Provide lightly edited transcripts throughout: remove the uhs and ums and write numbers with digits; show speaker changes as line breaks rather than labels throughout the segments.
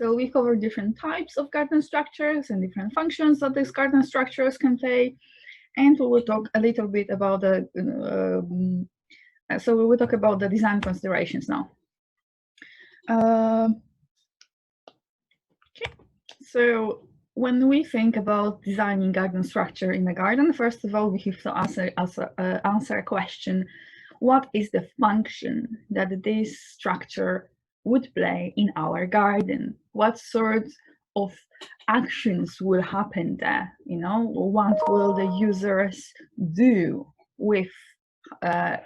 So we cover different types of garden structures and different functions that these garden structures can play. And we will talk a little bit about the, so we will talk about the design considerations now. Okay. So when we think about designing garden structure in a garden, first of all, we have to answer a question: what is the function that this structure would play in our garden? What sort of actions will happen there? You know, what will the users do with,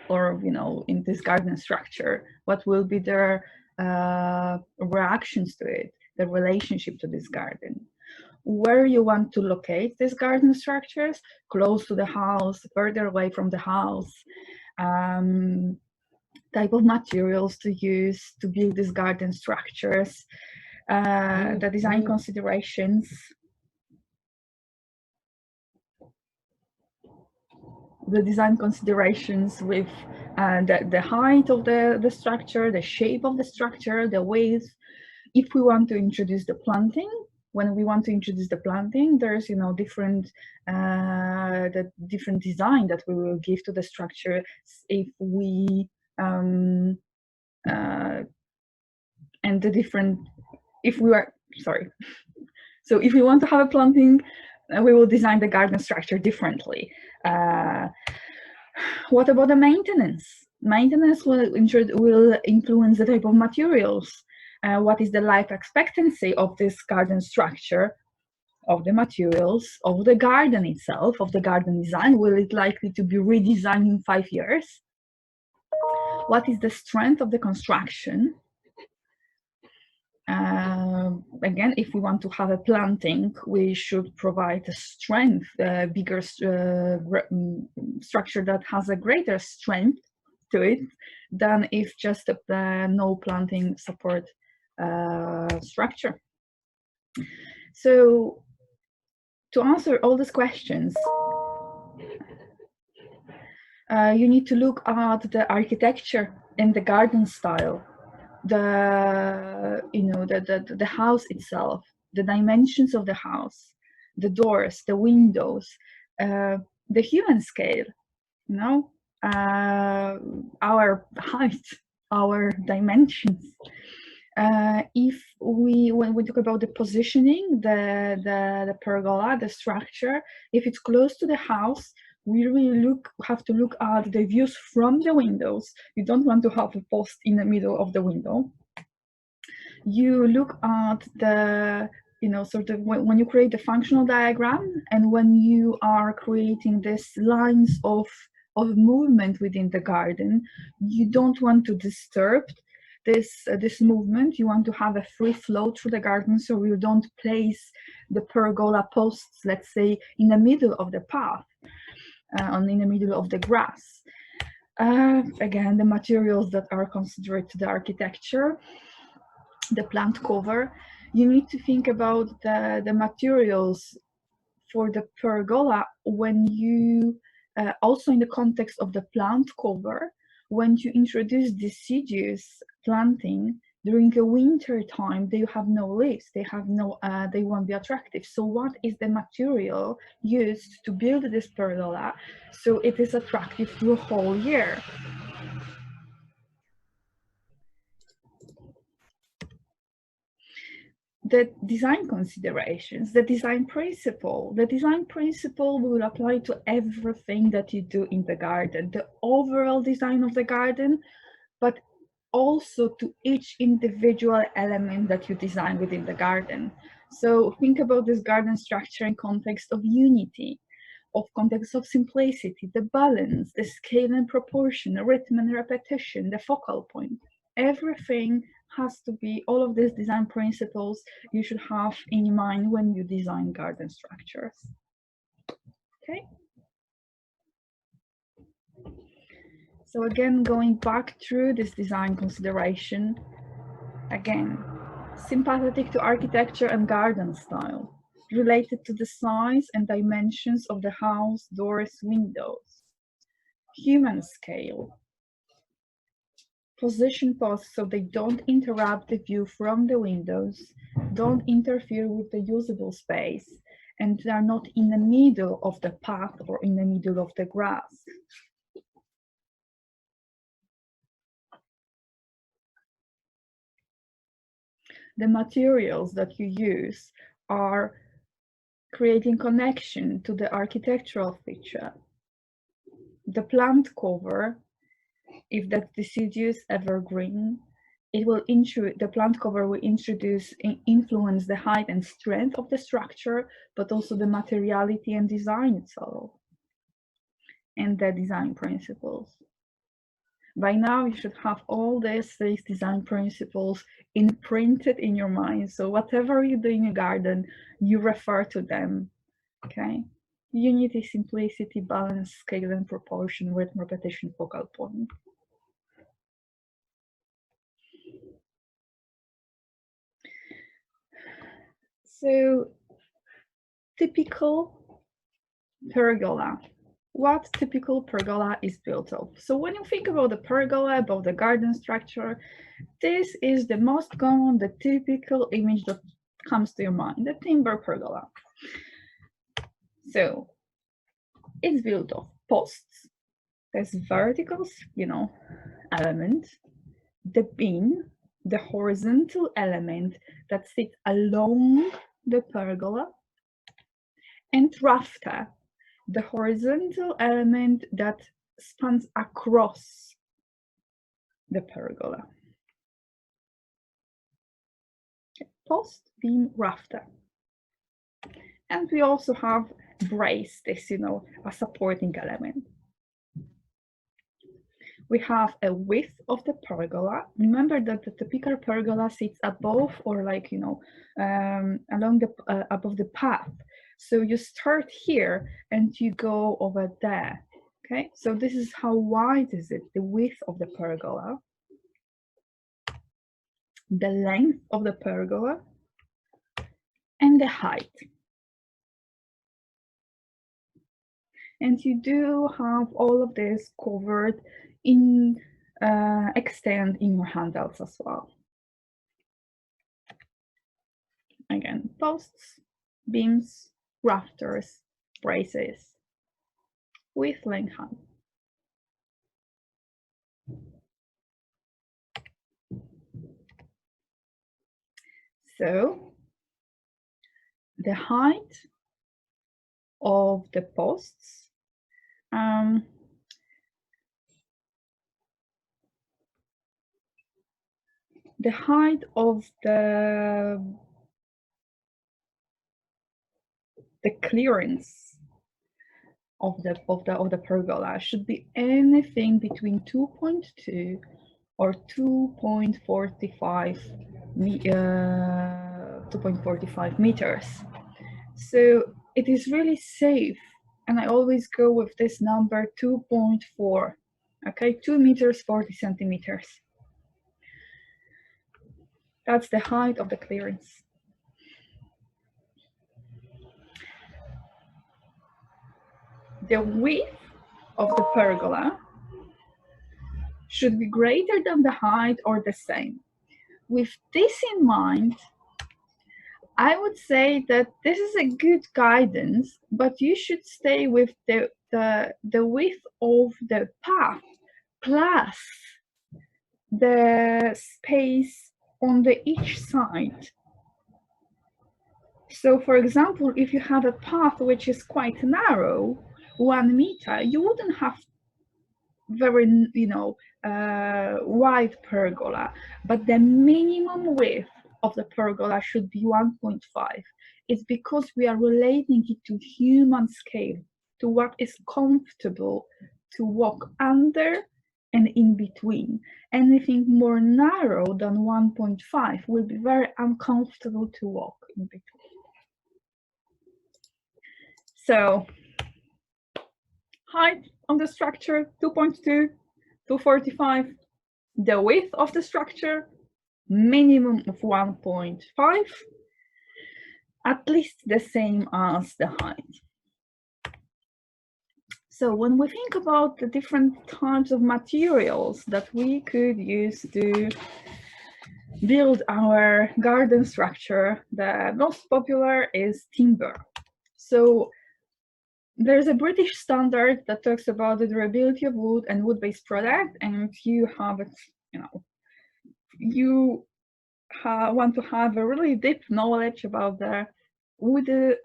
or you know, in this garden structure? What will be their reactions to it? The relationship to this garden, where you want to locate these garden structures, close to the house, further away from the house, type of materials to use to build these garden structures, the design considerations, with the height of the structure, the shape of the structure, the width. If we want to introduce the planting, when we want to introduce the planting, there's, you know, different design that we will give to the structure. If we and the different, if we are sorry, so if we want to have a planting, we will design the garden structure differently. What about the maintenance? Maintenance will influence the type of materials. What is the life expectancy of this garden structure, of the materials, of the garden itself, of the garden design? Will it likely to be redesigned in 5 years? What is the strength of the construction? Again, if we want to have a planting, we should provide a strength, a bigger structure that has a greater strength to it than if just a no planting support structure. So to answer all these questions, you need to look at the architecture and the garden style, the house itself, the dimensions of the house, the doors, the windows, the human scale, you know, our height, our dimensions. When we talk about the positioning, the pergola, the structure, if it's close to the house, we really have to look at the views from the windows. You don't want to have a post in the middle of the window. You look at the, you know, sort of when you create the functional diagram, and when you are creating these lines of movement within the garden, you don't want to disturb this movement. You want to have a free flow through the garden, so you don't place the pergola posts, let's say, in the middle of the path, in the middle of the grass. Again, the materials that are considered to the architecture, the plant cover. You need to think about the materials for the pergola when you, also in the context of the plant cover, when you introduce deciduous planting during the winter time, they have no leaves, they won't be attractive. So what is the material used to build this pergola so it is attractive through a whole year? The design considerations, the design principle. The design principle will apply to everything that you do in the garden, the overall design of the garden, but also to each individual element that you design within the garden. So think about this garden structure in context of unity, of context of simplicity, the balance, the scale and proportion, the rhythm and repetition, the focal point. Everything has to be, all of these design principles you should have in mind when you design garden structures. Okay. So again, going back through this design consideration, again, sympathetic to architecture and garden style, related to the size and dimensions of the house, doors, windows, human scale, position posts so they don't interrupt the view from the windows, don't interfere with the usable space, and they are not in the middle of the path or in the middle of the grass. The materials that you use are creating connection to the architectural feature. The plant cover, if that's deciduous evergreen, the plant cover will influence the height and strength of the structure, but also the materiality and design itself, and the design principles. By now, you should have all these design principles imprinted in your mind. So whatever you do in your garden, you refer to them, okay? Unity, simplicity, balance, scale and proportion, rhythm, repetition, focal point. So, typical pergola. What typical pergola is built of? So when you think about the pergola, about the garden structure, this is the most common, the typical image that comes to your mind, the timber pergola. So it's built of posts. There's vertical, element, the beam, the horizontal element that sits along the pergola, and rafter, the horizontal element that spans across the pergola. Post, beam, rafter. And we also have brace, this, a supporting element. We have a width of the pergola. Remember that the typical pergola sits above or along the above the path. So you start here and you go over there. Okay, so this is how wide is it, the width of the pergola, the length of the pergola, and the height. And you do have all of this covered in extent in your handouts as well. Again, posts, beams, rafters, braces, with length height. So the height of the posts, the height of the clearance of the pergola should be anything between 2.2 or 2.45 meters. So it is really safe, and I always go with this number 2.4. Okay, 2 meters 40 centimeters. That's the height of the clearance. The width of the pergola should be greater than the height or the same. With this in mind, I would say that this is a good guidance, but you should stay with the width of the path plus the space on each side. So for example, if you have a path which is quite narrow, 1 meter, you wouldn't have very wide pergola, but the minimum width of the pergola should be 1.5. It's because we are relating it to human scale, to what is comfortable to walk under and in between. Anything more narrow than 1.5 will be very uncomfortable to walk in between. So height of the structure 2.2, 245. The width of the structure minimum of 1.5, at least the same as the height. So when we think about the different types of materials that we could use to build our garden structure, the most popular is timber. So there's a British standard that talks about the durability of wood and wood-based product, and you have it, you know, you want to have a really deep knowledge about the wood-based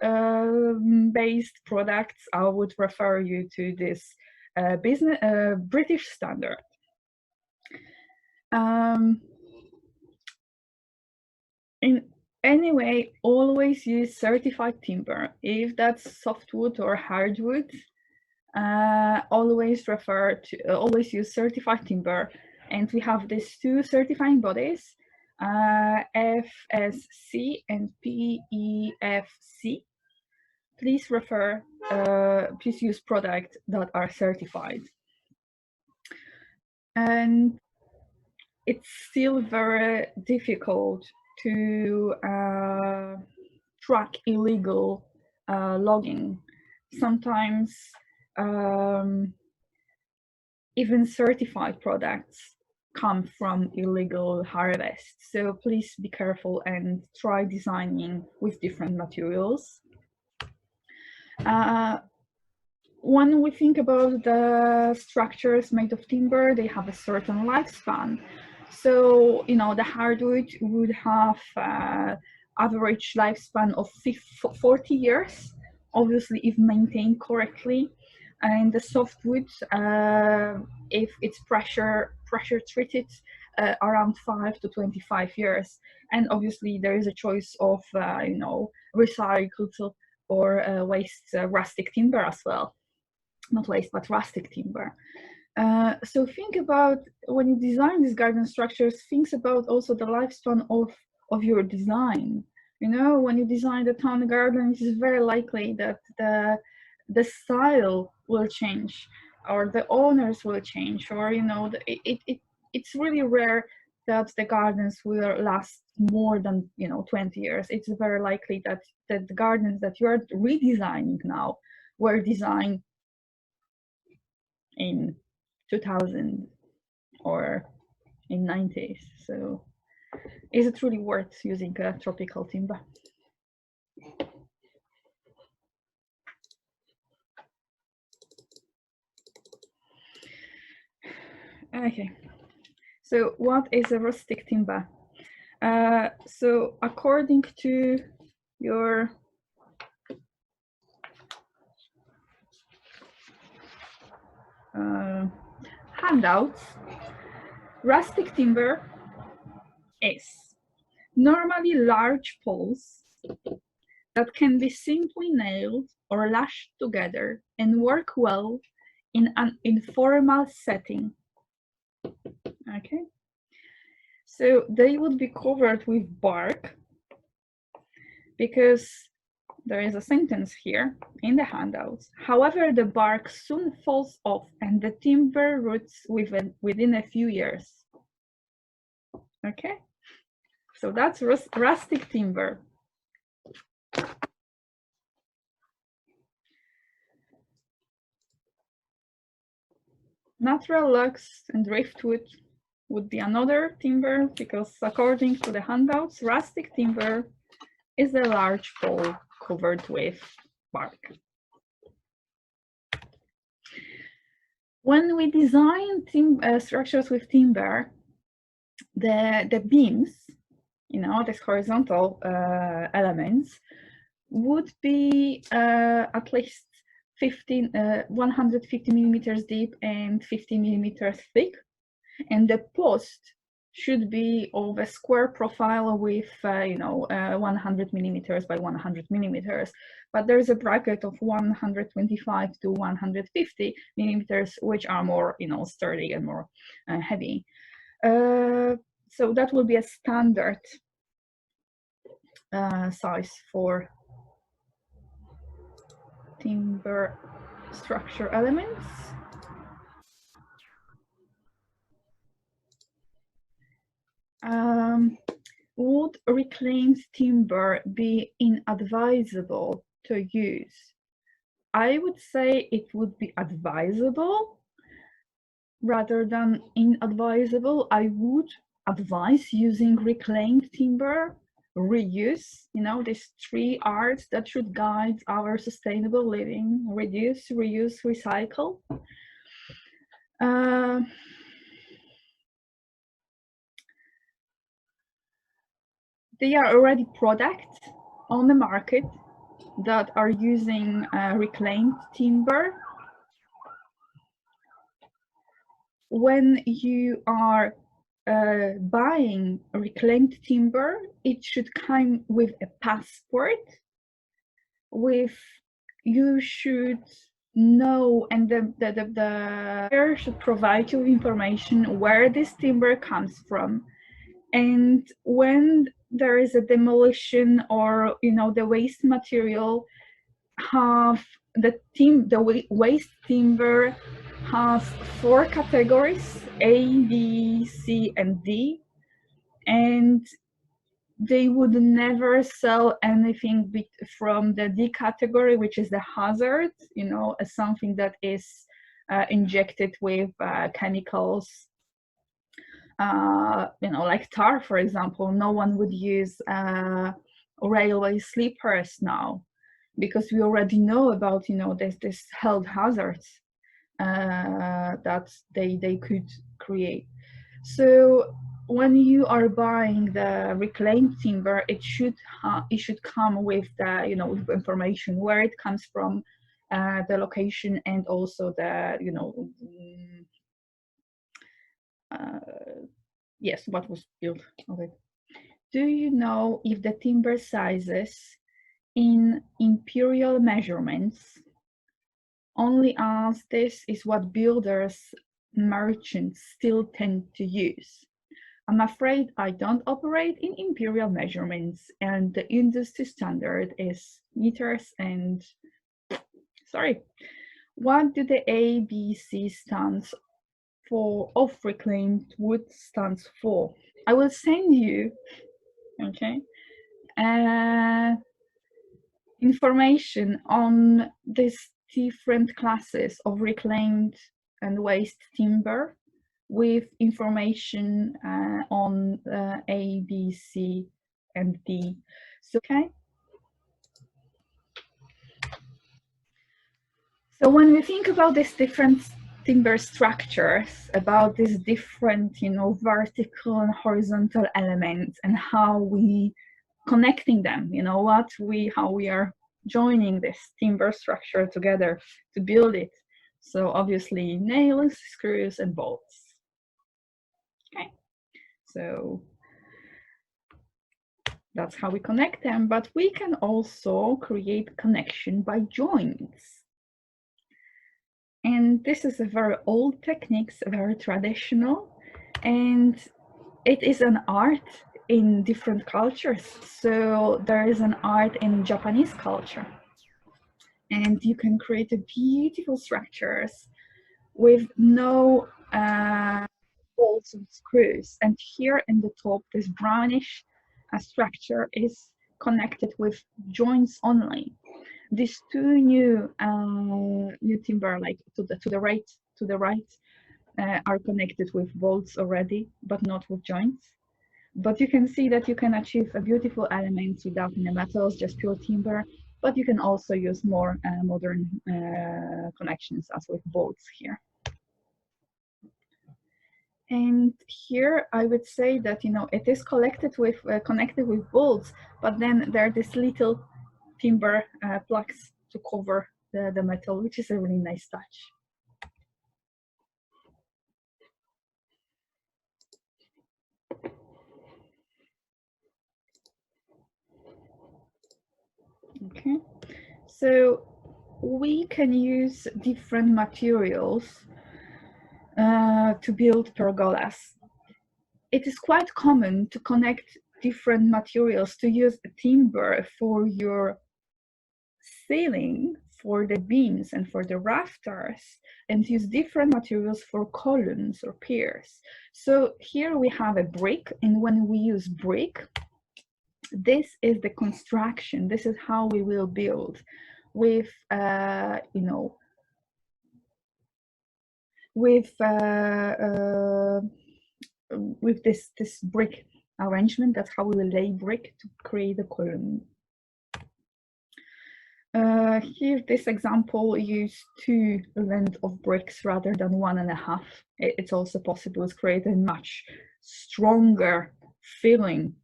products, I would refer you to this British standard. In any way, always use certified timber. If that's softwood or hardwood, always use certified timber. And we have these two certifying bodies, FSC and PEFC. Please use products that are certified. And it's still very difficult to track illegal logging. Sometimes even certified products come from illegal harvest. So please be careful and try designing with different materials. When we think about the structures made of timber, they have a certain lifespan. So, you know, the hardwood would have average lifespan of 40 years, obviously if maintained correctly. And the softwood, if it's pressure treated, around 5 to 25 years. And obviously there is a choice of, you know, recycled or waste rustic timber as well. Not waste, but rustic timber. So think about, when you design these garden structures, think about also the lifespan of your design. You know, when you design the town garden, it is very likely that the style will change, or the owners will change, or, you know, it's really rare that the gardens will last more than, you know, 20 years. It's very likely that the gardens that you are redesigning now were designed in 2000 or in 90s. So is it really worth using a tropical timber? Okay, so what is a rustic timber? So according to your handouts, rustic timber is normally large poles that can be simply nailed or lashed together and work well in an informal setting. Okay, so they would be covered with bark, because there is a sentence here in the handouts. However, the bark soon falls off and the timber roots within a few years. Okay, so that's rustic timber. Natural logs and driftwood would be another timber, because according to the handouts, rustic timber is a large pole covered with bark. When we design structures with timber, the beams, you know, these horizontal elements, would be at least 150 millimeters deep and 50 millimeters thick, and the post should be of a square profile with 100 millimeters by 100 millimeters, but there's a bracket of 125 to 150 millimeters, which are more, you know, sturdy and more heavy. So that will be a standard size for timber structure elements. Would reclaimed timber be inadvisable to use? I would say it would be advisable rather than inadvisable. I would advise using reclaimed timber, reuse, these 3 Rs that should guide our sustainable living: reduce, reuse, recycle. There are already products on the market that are using reclaimed timber. When you are buying reclaimed timber, it should come with a passport. You should know, and the buyer should provide you information where this timber comes from. And when there is a demolition or the waste material, the waste timber has 4 categories: A, B, C, and D, and they would never sell anything from the D category, which is the hazard, as something that is injected with chemicals, like tar, for example. No one would use railway sleepers now, because we already know about this health hazards that they could create. So when you are buying the reclaimed timber, it should come with the with information where it comes from, the location, and also the yes, what was built of it. Do you know if the timber sizes in imperial measurements, only as this is what builders, merchants still tend to use? I'm afraid I don't operate in imperial measurements, and the industry standard is meters and sorry. What do the ABC stands for of reclaimed wood stands for? I will send you, okay, information on these different classes of reclaimed and waste timber, with information on A, B, C, and D. So, okay. So when we think about these different timber structures, about these different, vertical and horizontal elements, and how we connecting them, how we are joining this timber structure together to build it. So obviously nails, screws, and bolts. Okay, so that's how we connect them, but we can also create connection by joints. And this is a very old technique, very traditional, and it is an art in different cultures. So there is an art in Japanese culture, and you can create a beautiful structures with no bolts and screws. And here in the top, this brownish structure is connected with joints only. These 2 new timber, like to the right, are connected with bolts already, but not with joints. But you can see that you can achieve a beautiful elements without any metals, just pure timber. But you can also use more modern connections, as with bolts here. And here I would say that it is connected with bolts, but then there are these little timber plugs to cover the metal, which is a really nice touch. Okay, so we can use different materials to build pergolas. It is quite common to connect different materials, to use timber for your ceiling, for the beams and for the rafters, and use different materials for columns or piers. So here we have a brick, and when we use brick, this is the construction. This is how we will build with with with this brick arrangement. That's how we will lay brick to create a column. Here, this example used 2 lengths of bricks rather than 1.5. It's also possible to create a much stronger feeling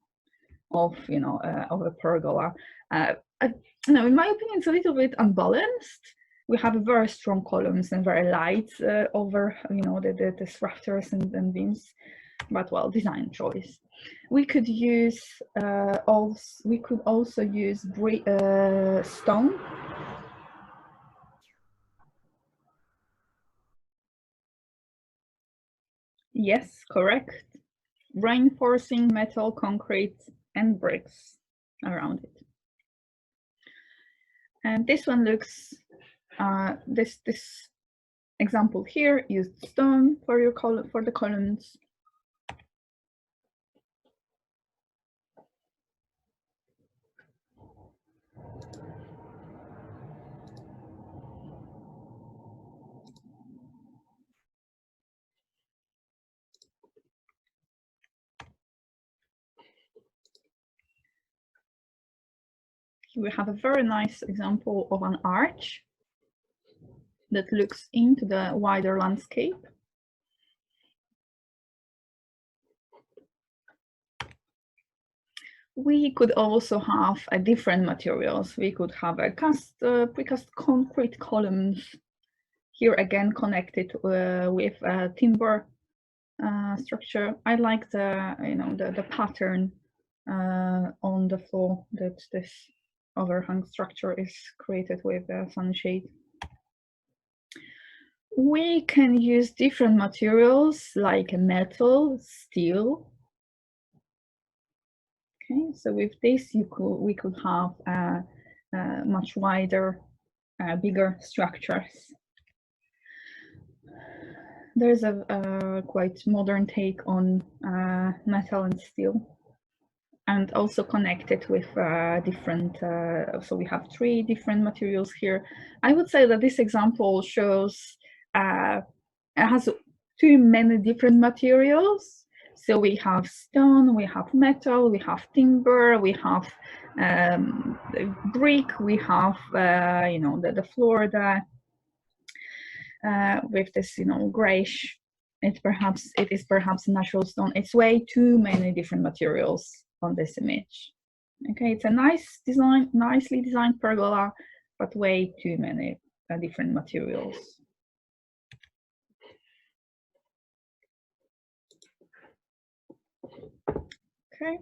of, you know, of a pergola. You know, in my opinion, it's a little bit unbalanced. We have very strong columns and very light over, you know, the structures and beams, but well, design choice. We could use also use stone. Yes, correct. Reinforcing metal, concrete, and bricks around it. And this one looks this example here used stone for your for the columns. We have a very nice example of an arch that looks into the wider landscape. We could also have different materials. We could have a precast concrete columns, here again connected with a timber structure. I like the pattern on the floor that this overhang structure is created with a sunshade. We can use different materials like metal, steel. Okay, so with this we could have much wider, bigger structures. There's a quite modern take on metal and steel, and also connected with different, so we have 3 different materials here. I would say that this example shows it has too many different materials. So we have stone, we have metal, we have timber, we have brick, we have you know, the floor there with this, you know, grayish. It is perhaps natural stone. It's way too many different materials on this image. Okay, it's a nice design, nicely designed pergola, but way too many different materials. Okay.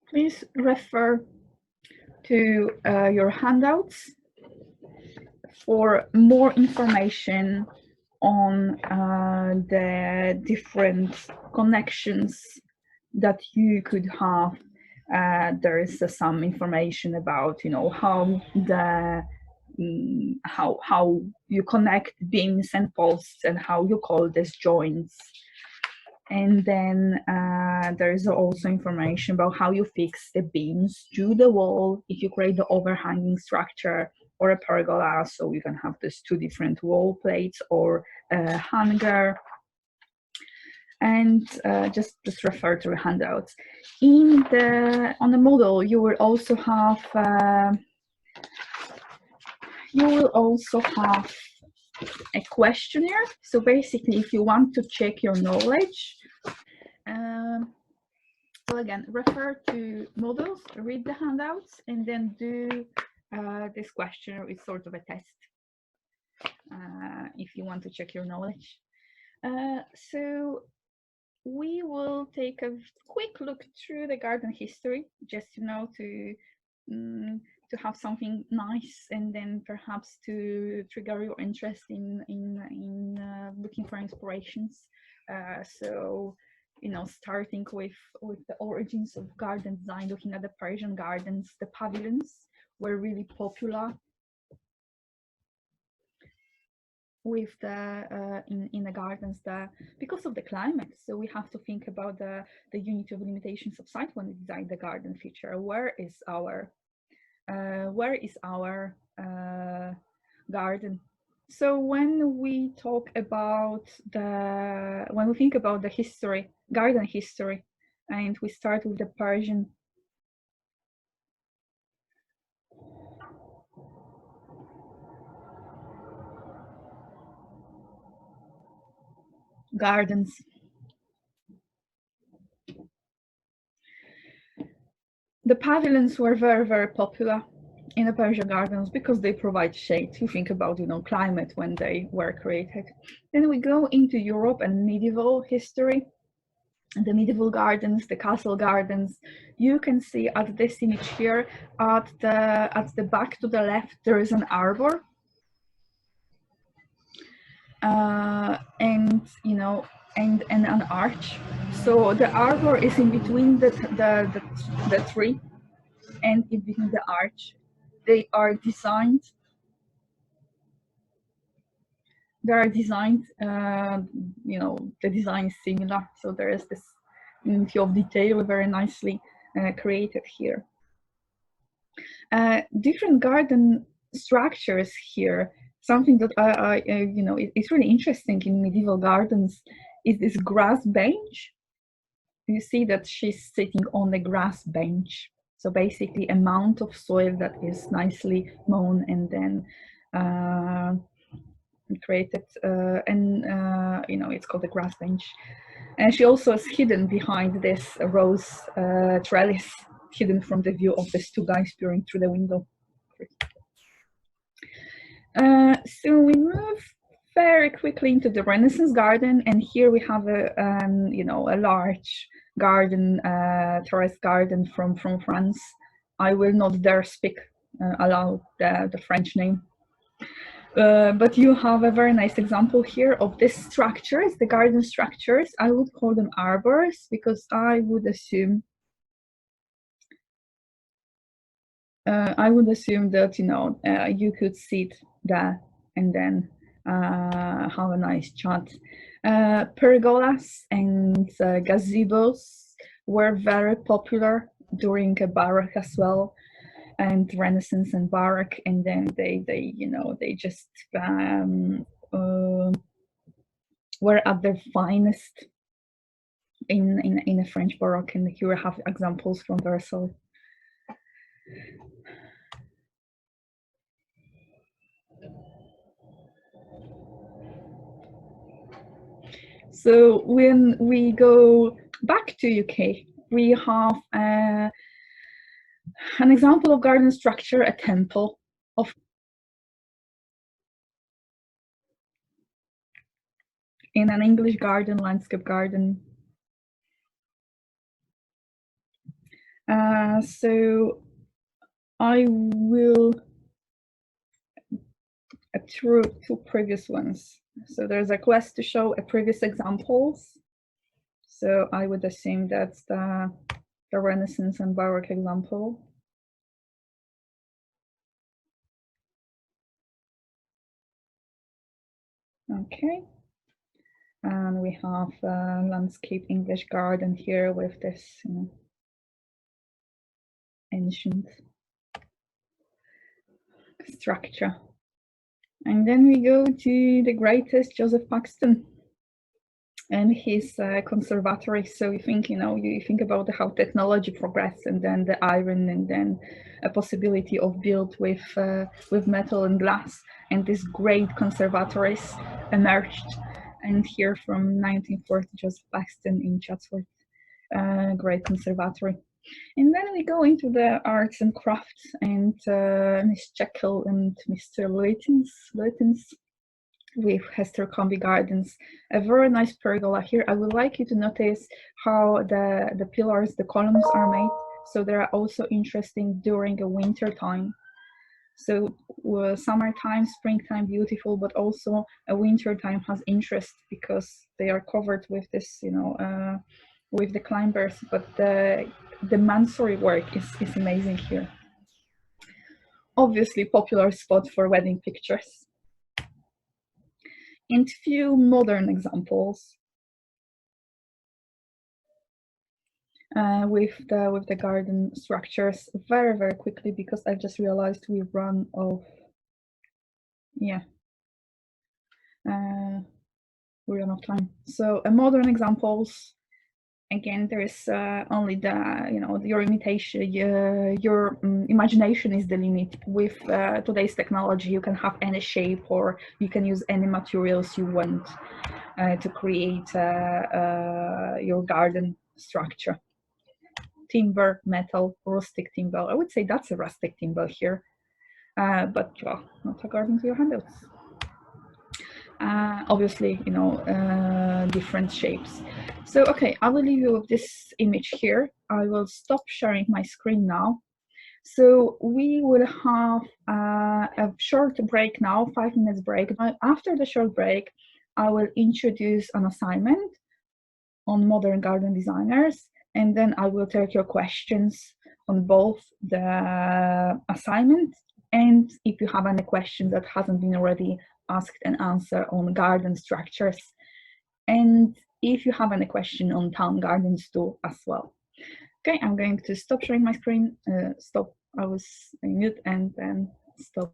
Please refer to your handouts for more information on the different connections that you could have. There is some information about, you know, how the how you connect beams and posts and how you call these joints. And then there is also information about how you fix the beams to the wall if you create the overhanging structure or a pergola. So you can have these 2 different wall plates or a hanger. And just refer to the handouts. On the model, you will also have a questionnaire. So basically, if you want to check your knowledge, so again, refer to models, read the handouts, and then do this questionnaire. It's sort of a test if you want to check your knowledge. So we will take a quick look through the garden history, just to have something nice, and then perhaps to trigger your interest in looking for inspirations. So, you know, starting with the origins of garden design, looking at the Parisian gardens, the pavilions were really popular. with the in the gardens because of the climate. So we have to think about the unit of limitations of site when we design the garden feature. Where is our garden? So when we talk about when we think about the history, garden history, and we start with the Persian gardens. The pavilions were very, very popular in the Persian gardens because they provide shade. You think about, climate when they were created. Then we go into Europe and medieval history. The medieval gardens, the castle gardens. You can see at this image here, at the back to the left, there is an arbor. And an arch. So the arbor is in between the tree and in between the arch. They are designed. The design is similar. So there is this unity of detail very nicely created here. Different garden structures here. Something that it's really interesting in medieval gardens is this grass bench. You see that she's sitting on the grass bench. So basically a mound of soil that is nicely mown and then created, it's called the grass bench. And she also is hidden behind this rose trellis, hidden from the view of these two guys peering through the window. So we move very quickly into the Renaissance garden, and here we have a large garden, terrace garden from France. I will not dare speak aloud the French name. But you have a very nice example here of these structures, the garden structures. I would call them arbors because I would assume that you could sit there and then have a nice chat. Pergolas and gazebos were very popular during Baroque as well, and Renaissance and Baroque, and then they just were at their finest in the French Baroque, and here we have examples from Versailles. So when we go back to UK, we have an example of garden structure, a temple in an English garden, landscape garden. So I will through two previous ones. So there's a quest to show a previous examples. So I would assume that's the Renaissance and Baroque example. Okay. And we have a landscape English garden here with this ancient structure. And then we go to the greatest, Joseph Paxton, and his conservatory. So you think about how technology progressed, and then the iron, and then a possibility of build with metal and glass, and these great conservatories emerged. And here from 1940, Joseph Paxton in Chatsworth, great conservatory. And then we go into the arts and crafts, and Miss Jekyll and Mr. Lewitins with Hester Comby Gardens. A very nice pergola here. I would like you to notice how the pillars, the columns are made. So they are also interesting during a winter time. So summertime, springtime, beautiful, but also a winter time has interest because they are covered with this, with the climbers. But the mansory work is amazing here. Obviously popular spot for wedding pictures. And few modern examples with the garden structures very quickly, because I just realized we run of we run of time. So modern examples, again, there is only your imitation, your imagination is the limit. With today's technology, you can have any shape, or you can use any materials you want to create your garden structure. Timber, metal, rustic timber. I would say that's a rustic timber here, but well, not according to your handouts. Obviously, different shapes. So, okay, I will leave you with this image here. I will stop sharing my screen now. So we will have a short break now, 5 minutes break. After the short break, I will introduce an assignment on modern garden designers, and then I will take your questions on both the assignment, and if you have any questions that hasn't been already asked and answered on garden structures, and if you have any question on town gardens too as well. Okay, I'm going to stop sharing my screen, stop, I was mute, and then stop.